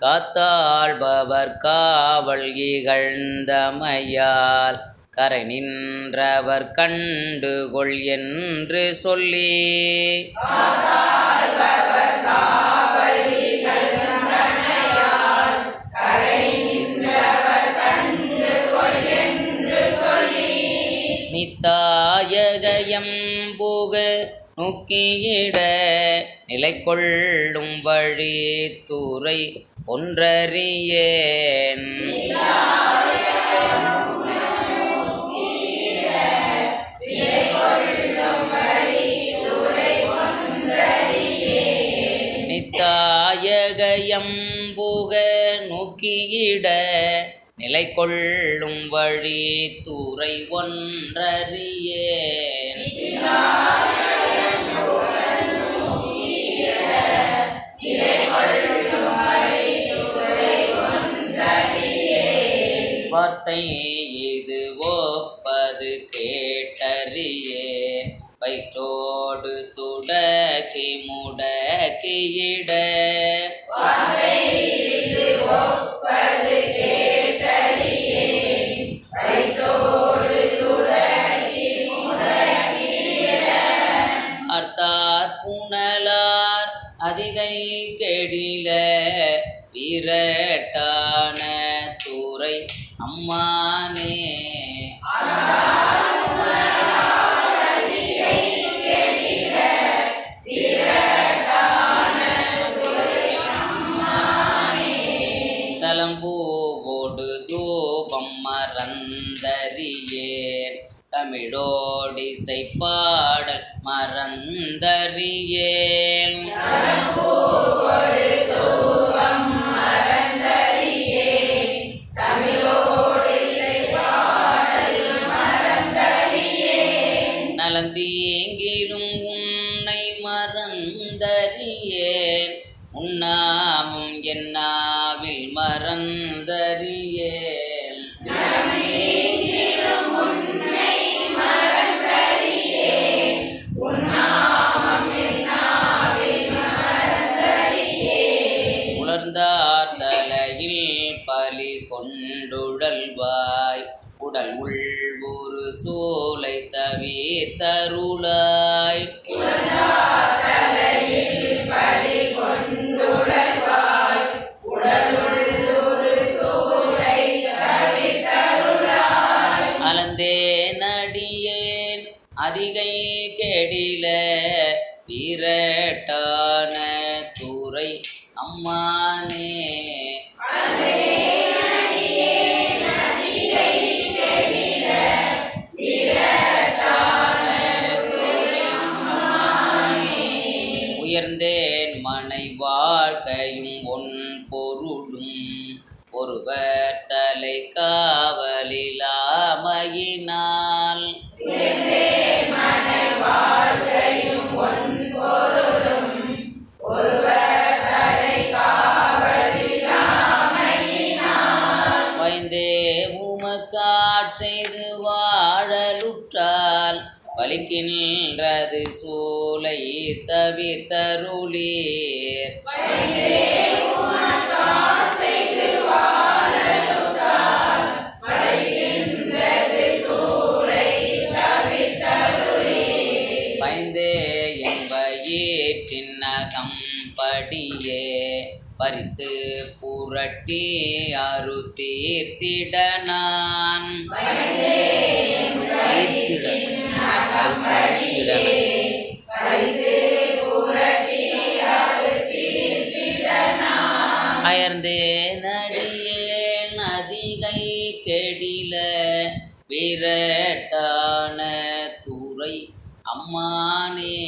காத்தாள்பவர் காவல் இகழ்ந்தமையால் கரை நின்றவர் கண்டுகொள் என்று சொல்லி நித்தாயகயம் புக நோக்கியிட நிலை கொள்ளும் வழி துறை ஒன்றறியேன் நித்தாயகயம் புக நோக்கியிட நிலை கொள்ளும் வழி துறை ஒன்றறியேன் வார்த்தை இது ஒப்பது கேட்டறியேன் வயிற்றோடு துடக்கி முடக்கியிட அர்த்தார் புனலார் அதிகை கெடில விரட்டான துறை அம்மானே சலம்பூவோடு தூபம் மறந்தறியேன் தமிழோடிசை பாடல் மறந்தறியேன் நலந்தீங்கிலும் உன்னை மறந்தறியேன் உன்னாமும் என்னாவில் மறந்தறியேன் உணர்ந்தார் தலையில் பலி கொண்டுடல்வாய் உடல் உள்புறு சோலை தவிர்த்தருளாய் அலந்தே நடியேன் அதிகை கெடில விரட்டான துறை அம்மானே உயர்ந்தேன் மனை வாழ்க்கையும் ஒன் பொருளும் ஒருவர் தலை காவலிலாமையினால் வைந்தே உமக்காட் செய்து வாழலுற்றால் பலிக்கின்றது சூலை தவிர்த்தருளீர் பயந்தே என்பயிற்றின் நகம்படியே பறித்து புரட்டி அறுத்தீர்த்திட நான் அயர்ந்தே நடியேன் அதிகை கெடில விரட்டான துறை அம்மானே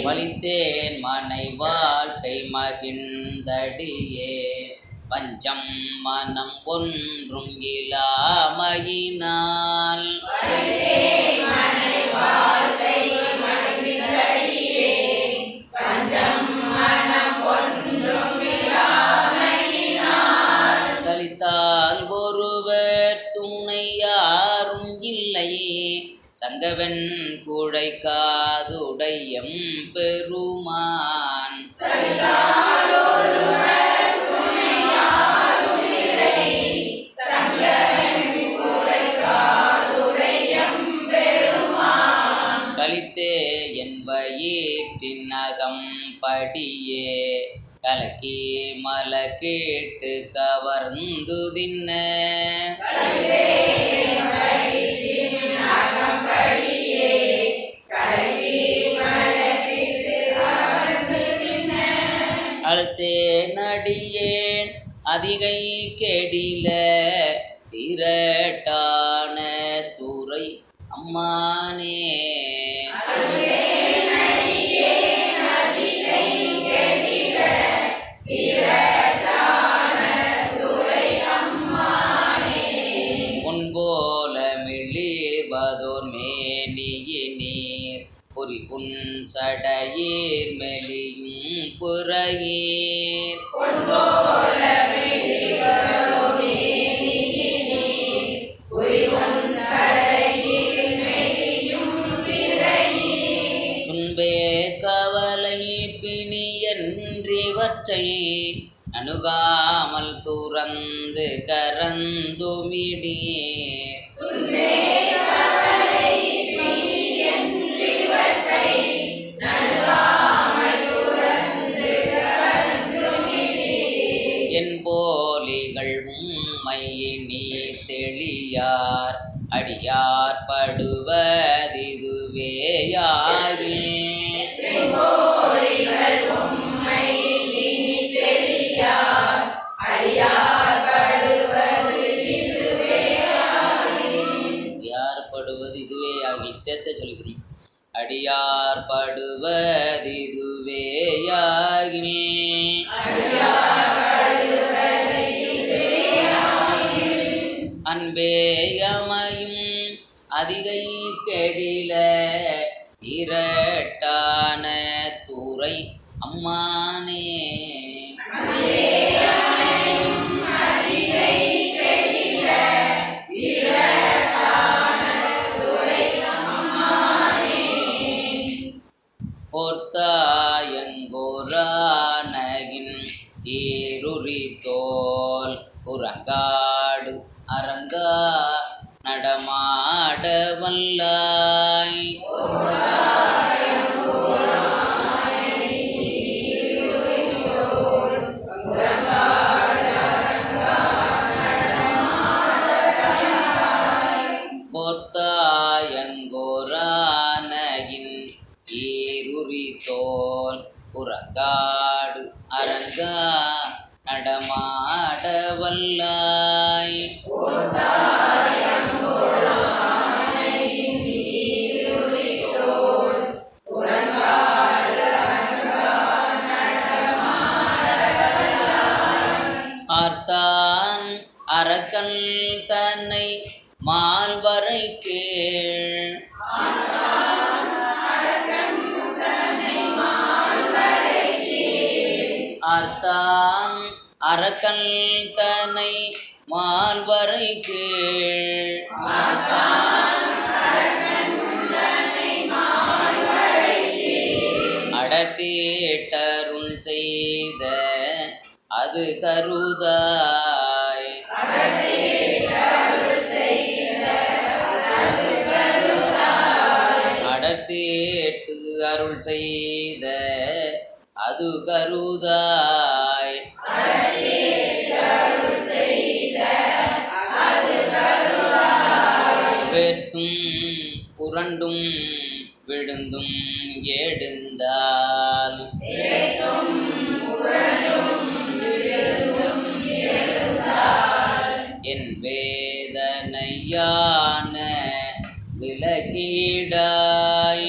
வலித்தேன் மனை வாழ்க்கை மகிழ்ந்தடியே பஞ்சம் மனம் ஒன்றும் இலாமையினால் சலித்தால் ஒருவர் துணையா சங்கவன் குழைக்காதுடையம் பெருமான் கலித்தே என் வயிற்றின் அகம்படியே கலக்கி மல கேட்டு கவர்ந்து தின்ன அழுத்தே நடியேன் அதிகை கெடில இரட்டான துறை அம்மானே உன்போல மிளிர்வதோர் மேனியினீர் பொறி புன் சடையீர் மெலியும் புறையீர் துன்பே கவலை பிணியன்றிவற்றை அணுகாமல் துறந்து கரந்துமிடீர் என் போலிகள் உம்மையினி தெளியார் அடியார் படுவதிதுவேயாகி யார் படுவது இதுவேயாகி சேர்த்த சொல்லிக்கணும். அடியார் படுவதிதுவேயாகி அன்பேயமையும் அதிகை கெடில இரட்டான துறை அம்மானே போர்த்தாயங்கோரானகின் ஈருரி தோல் உறங்காடு அரங்கா நடமாட வல்லாய் போர்த்தாயங்கோரானகின் ஈருரி தோல் உறங்காடு அரங்கா நடமாட வல்லாய் ஆர்த்தான் அரக்கன் தன்னை மால்வரை கீழ் ஆர்த்தான் அரக்கன் தன்னை மால்வரை கீழ் அடத்தீட்டருள் செய்த அது கருதாய் அடத்தீட்டு அருள் செய்த அது கருதாய் பெர்த்தும் புரண்டும் விழுந்தும் எழுந்தால் என் வேதனையான விலகீடாய்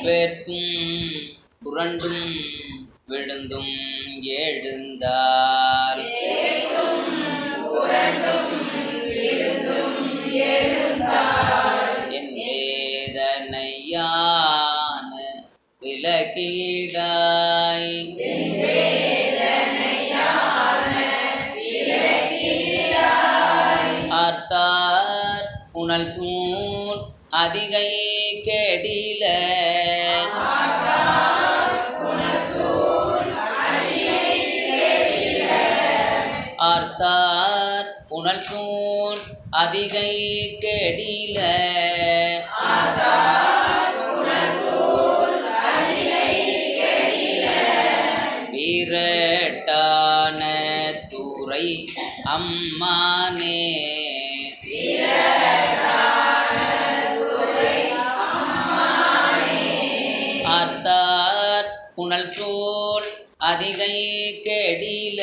பெர்த்தும் புரண்டும் விழுந்தும் எழுந்தால் என் வேதனையான விலகீடாய் புனல் சூழ் அதிகை கெடில ஆர்த்தார் புனல் சூழ் அதிகை கெடில வீரட்டான துறை அம்மானே ஆர்த்தார் புனல் சூழ் அதிகை கெடில